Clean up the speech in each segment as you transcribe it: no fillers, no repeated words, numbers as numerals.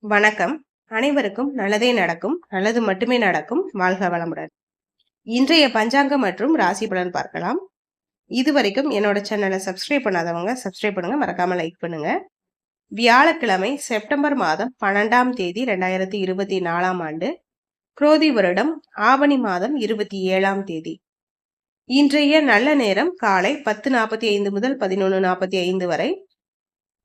வணக்கம். அனைவருக்கும் நல்லதே நடக்கும், நல்லது மட்டுமே நடக்கும். வாழ்க வளமுடன். இன்றைய பஞ்சாங்கம் மற்றும் ராசி பலன் பார்க்கலாம். இதுவரைக்கும் என்னோட சேனலை சப்ஸ்கிரைப் பண்ணாதவங்க சப்ஸ்கிரைப் பண்ணுங்க, மறக்காம லைக் பண்ணுங்க. வியாழக்கிழமை செப்டம்பர் மாதம் 12ஆம் தேதி 2024ஆம் ஆண்டு, குரோதி வருடம் ஆவணி மாதம் 27ஆம் தேதி. இன்றைய நல்ல நேரம் காலை 10:45 முதல் 11:45 வரை.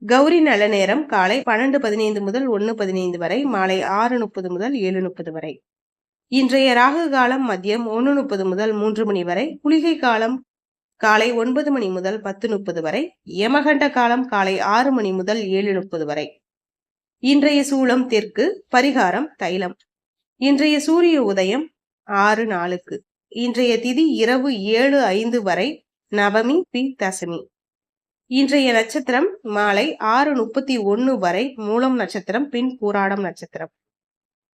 கௌரி நல்ல நேரம் காலை 12:15 முதல் 1:15 வரை, மாலை 6:30 முதல் 7:30 வரை. இன்றைய ராகு காலம் மதியம் 1:30 முதல் 3 மணி வரை. குளிகை காலம் காலை 9 மணி முதல் 10:30 வரை. யமகண்ட காலம் காலை 6 மணி முதல் 7:30 வரை. இன்றைய சூலம் தெற்கு. பரிகாரம் தைலம். இன்றைய சூரிய உதயம் 6:04. இன்றைய திதி இரவு 7:05 வரை. நவமி பி தசமி. இன்றைய நட்சத்திரம் மாலை 6:31 வரை மூலம் நட்சத்திரம், பின் பூராடம் நட்சத்திரம்.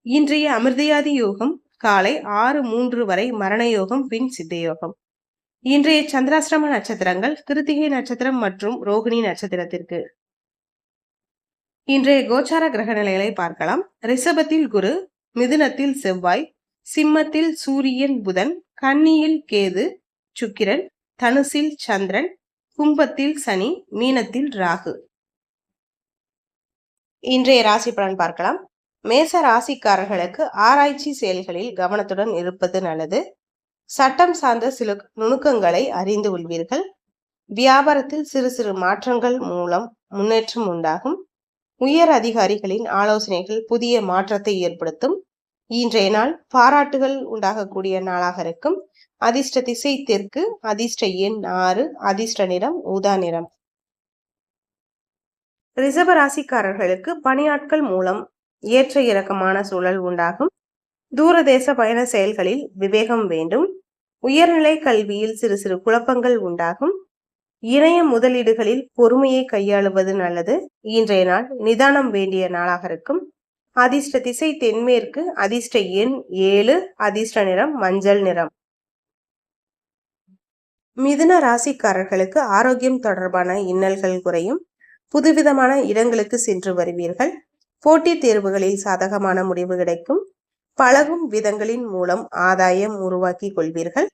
இன்றைய அமிர்தயாதி யோகம் காலை 6:03 வரை மரண யோகம், பின் சித்த யோகம். இன்றைய சந்திராசிரம நட்சத்திரங்கள் கிருத்திகை நட்சத்திரம் மற்றும் ரோகிணி நட்சத்திரத்திற்கு. இன்றைய கோச்சார கிரக நிலைகளை பார்க்கலாம். ரிஷபத்தில் குரு, மிதுனத்தில் செவ்வாய், சிம்மத்தில் சூரியன் புதன், கன்னியில் கேது சுக்கிரன், தனுசில் சந்திரன், கும்பத்தில் சனி, மீனத்தில் ராகு. இன்றைய ராசி பலன் பார்க்கலாம். மேச ராசிக்காரர்களுக்கு ஆராய்ச்சி செயல்களில் கவனத்துடன் இருப்பது நல்லது. சட்டம் சார்ந்த சில நுணுக்கங்களை அறிந்து கொள்வீர்கள். வியாபாரத்தில் சிறு சிறு மாற்றங்கள் மூலம் முன்னேற்றம் உண்டாகும். உயர் அதிகாரிகளின் ஆலோசனைகள் புதிய மாற்றத்தை ஏற்படுத்தும். இன்றைய நாள் பாராட்டுகள் உண்டாகக்கூடிய நாளாக இருக்கும். அதிர்ஷ்ட திசை தெற்கு, அதிர்ஷ்ட எண் 6, அதிர்ஷ்ட நிறம் ஊதா நிறம். ரிஷப ராசிக்காரர்களுக்கு பணியாட்கள் மூலம் ஏற்ற இறக்கமான சூழல் உண்டாகும். தூரதேச பயண செயல்களில் விவேகம் வேண்டும். உயர்நிலை கல்வியில் சிறு சிறு குழப்பங்கள் உண்டாகும். இணைய முதலீடுகளில் பொறுமையை கையாளுவது நல்லது. இன்றைய நாள் நிதானம் வேண்டிய நாளாக இருக்கும். அதிர்ஷ்ட திசை தென்மேற்கு, அதிர்ஷ்ட எண் 7, அதிர்ஷ்ட நிறம் மஞ்சள் நிறம். மிதுன ராசிக்காரர்களுக்கு ஆரோக்கியம் தொடர்பான இன்னல்கள் குறையும். புதுவிதமான இடங்களுக்கு சென்று வருவீர்கள். போட்டித் தேர்வுகளில் சாதகமான முடிவு கிடைக்கும். பழகும் விதங்களின் மூலம் ஆதாயம் உருவாக்கி கொள்வீர்கள்.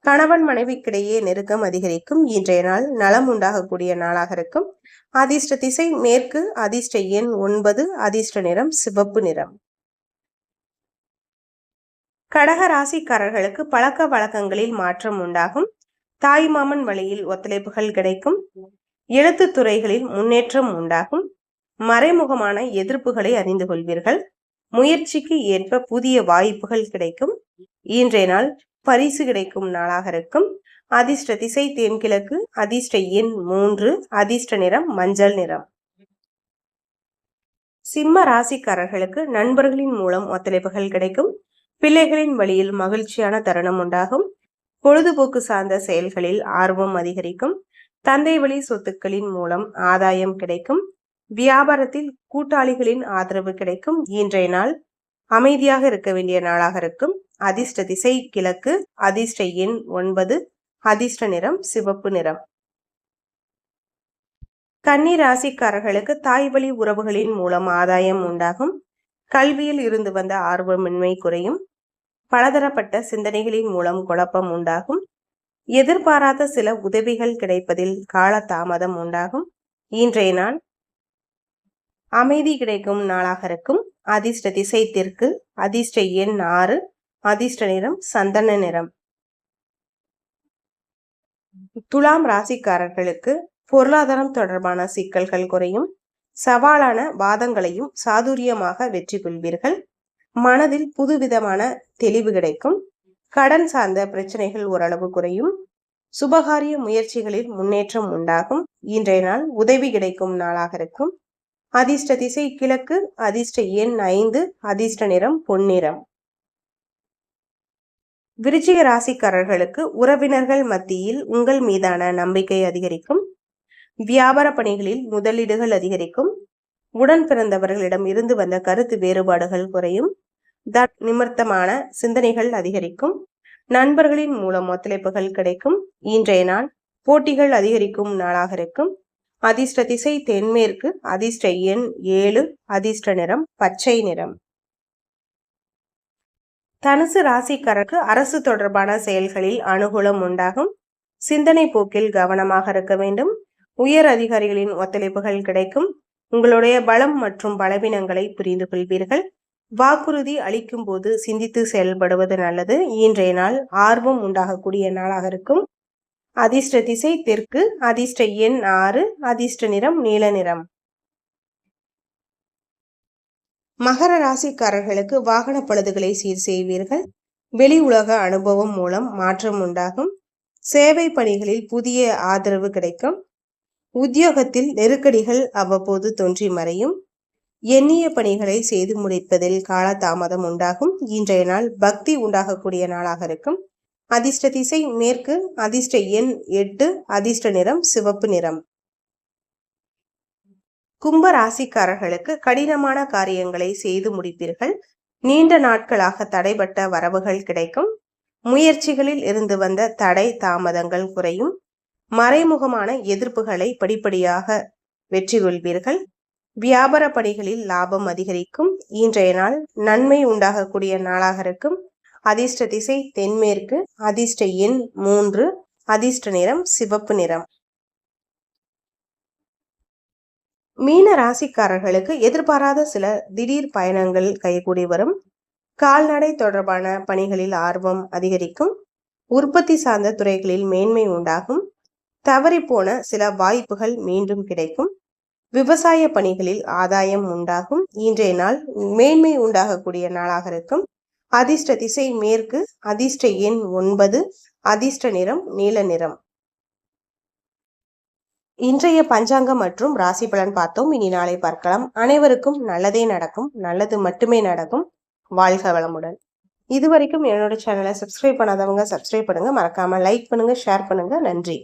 கணவன் மனைவிக்கிடையே நெருக்கம் அதிகரிக்கும். இன்றைய நாள் நலம் உண்டாகக்கூடிய நாளாக இருக்கும். அதிர்ஷ்ட திசை மேற்கு, அதிர்ஷ்ட எண் 9, அதிர்ஷ்ட நிறம் சிவப்பு நிறம். கடக ராசிக்காரர்களுக்கு பழக்க வழக்கங்களில் மாற்றம் உண்டாகும். தாய் மாமன் வழியில் ஒத்துழைப்புகள் கிடைக்கும். எழுத்து துறைகளில் முன்னேற்றம் உண்டாகும். மறைமுகமான எதிர்ப்புகளை அறிந்து கொள்வீர்கள். முயற்சிக்கு ஏற்ப புதிய வாய்ப்புகள் கிடைக்கும். இன்றைய நாள் பரிசு கிடைக்கும் நாளாக இருக்கும். அதிர்ஷ்ட திசை தென்கிழக்கு, அதிர்ஷ்ட எண் 3, அதிர்ஷ்ட நிறம் மஞ்சள் நிறம். சிம்ம ராசிக்காரர்களுக்கு நண்பர்களின் மூலம் ஒத்துழைப்புகள் கிடைக்கும். பிள்ளைகளின் வழியில் மகிழ்ச்சியான தருணம் உண்டாகும். பொழுதுபோக்கு சார்ந்த செயல்களில் ஆர்வம் அதிகரிக்கும். தந்தை வழி சொத்துக்களின் மூலம் ஆதாயம் கிடைக்கும். வியாபாரத்தில் கூட்டாளிகளின் ஆதரவு கிடைக்கும். இன்றைய நாள் அமைதியாக இருக்க வேண்டிய நாளாக இருக்கும். அதிர்ஷ்ட திசை கிழக்கு, அதிர்ஷ்ட எண் 9, அதிர்ஷ்ட நிறம் சிவப்பு நிறம். கன்னி ராசிக்காரர்களுக்கு தாய் வழி உறவுகளின் மூலம் ஆதாயம் உண்டாகும். கல்வியில் இருந்து வந்த ஆர்வமின்மை குறையும். பலதரப்பட்ட சிந்தனைகளின் மூலம் குழப்பம் உண்டாகும். எதிர்பாராத சில உதவிகள் கிடைப்பதில் கால தாமதம் உண்டாகும். இன்றைய நாள் அமைதி கிடைக்கும் நாளாக இருக்கும். அதிர்ஷ்ட திசை தெற்கு, அதிர்ஷ்ட எண் 6, அதிர்ஷ்ட நிறம் சந்தன நிறம். துலாம் ராசிக்காரர்களுக்கு பொருளாதாரம் தொடர்பான சிக்கல்கள் குறையும். சவாலான வாதங்களையும் சாதுரியமாக வெற்றி கொள்வீர்கள். மனதில் புதுவிதமான தெளிவு கிடைக்கும். கடன் சார்ந்த பிரச்சனைகள் ஓரளவு குறையும். சுபகாரிய முயற்சிகளில் முன்னேற்றம் உண்டாகும். இன்றைய நாள் உதவி கிடைக்கும் நாளாக இருக்கும். அதிர்ஷ்ட திசை கிழக்கு, அதிர்ஷ்ட எண் 5, அதிர்ஷ்ட நிறம் பொன்னிறம். விருச்சிக ராசிக்காரர்களுக்கு உறவினர்கள் மத்தியில் உங்கள் மீதான நம்பிக்கை அதிகரிக்கும். வியாபார பணிகளில் முதலீடுகள் அதிகரிக்கும். உடன் பிறந்தவர்களிடம் இருந்து வந்த கருத்து வேறுபாடுகள் குறையும். நிமித்தமான சிந்தனைகள் அதிகரிக்கும். நண்பர்களின் மூலம் ஒத்துழைப்புகள் கிடைக்கும். இன்றைய நாள் போட்டிகள் அதிகரிக்கும் நாளாக இருக்கும். அதிர்ஷ்ட திசை தென்மேற்கு, அதிர்ஷ்ட எண் 7, அதிர்ஷ்ட நிறம் பச்சை நிறம். தனுசு ராசிக்காரருக்கு அரசு தொடர்பான செயல்களில் அனுகூலம் உண்டாகும். சிந்தனை போக்கில் கவனமாக இருக்க வேண்டும். உயர் அதிகாரிகளின் ஒத்துழைப்புகள் கிடைக்கும். உங்களுடைய பலம் மற்றும் பலவீனங்களை புரிந்து கொள்வீர்கள். வாக்குறுதி அளிக்கும் போது சிந்தித்து செயல்படுவது நல்லது. இன்றைய நாள் ஆர்வம் உண்டாகக்கூடிய நாளாக இருக்கும். அதிர்ஷ்ட திசை தெற்கு, அதிர்ஷ்ட எண் 6, அதிர்ஷ்ட நிறம் நீல நிறம். மகர ராசிக்காரர்களுக்கு வாகன பழுதுகளை சீர் செய்வீர்கள். வெளி உலக அனுபவம் மூலம் மாற்றம் உண்டாகும். சேவை பணிகளில் புதிய ஆதரவு கிடைக்கும். உத்தியோகத்தில் நெருக்கடிகள் அவ்வப்போது தோன்றி மறையும். எண்ணிய பணிகளை செய்து முடிப்பதில் காலதாமதம் உண்டாகும். இன்றைய நாள் பக்தி உண்டாகக்கூடிய நாளாக இருக்கும். அதிர்ஷ்ட திசை மேற்கு, அதிர்ஷ்ட எண் 8, அதிர்ஷ்ட நிறம் சிவப்பு நிறம். கும்ப ராசிக்காரர்களுக்கு கடினமான காரியங்களை செய்து முடிப்பீர்கள். நீண்ட நாட்களாக தடைபட்ட வரவுகள் கிடைக்கும். முயற்சிகளில் இருந்து வந்த தடை தாமதங்கள் குறையும். மறைமுகமான எதிர்ப்புகளை படிப்படியாக வெற்றி கொள்வீர்கள். வியாபார பணிகளில் லாபம் அதிகரிக்கும். இன்றைய நாள் நன்மை உண்டாகக்கூடிய நாளாக இருக்கும். அதிர்ஷ்ட திசை தென்மேற்கு, அதிர்ஷ்ட எண் 3, அதிர்ஷ்ட நிறம் சிவப்பு நிறம். மீன ராசிக்காரர்களுக்கு எதிர்பாராத சில திடீர் பயணங்கள் கைகூடி வரும். கால்நடை தொடர்பான பணிகளில் ஆர்வம் அதிகரிக்கும். உற்பத்தி சார்ந்த துறைகளில் மேன்மை உண்டாகும். தவறிப்போன சில வாய்ப்புகள் மீண்டும் கிடைக்கும். விவசாய பணிகளில் ஆதாயம் உண்டாகும். இன்றைய நாள் மேன்மை உண்டாகக்கூடிய நாளாக இருக்கும். அதிர்ஷ்ட திசை மேற்கு, அதிர்ஷ்ட எண் 9, அதிர்ஷ்ட நிறம் நீல நிறம். இன்றைய பஞ்சாங்கம் மற்றும் ராசி பலன் பார்த்தோம். இனி நாளை பார்க்கலாம். அனைவருக்கும் நல்லதே நடக்கும், நல்லது மட்டுமே நடக்கும். வாழ்க வளமுடன். இதுவரைக்கும் என்னோட சேனலை சப்ஸ்கிரைப் பண்ணாதவங்க சப்ஸ்கிரைப் பண்ணுங்க. மறக்காம லைக் பண்ணுங்க, ஷேர் பண்ணுங்க. நன்றி.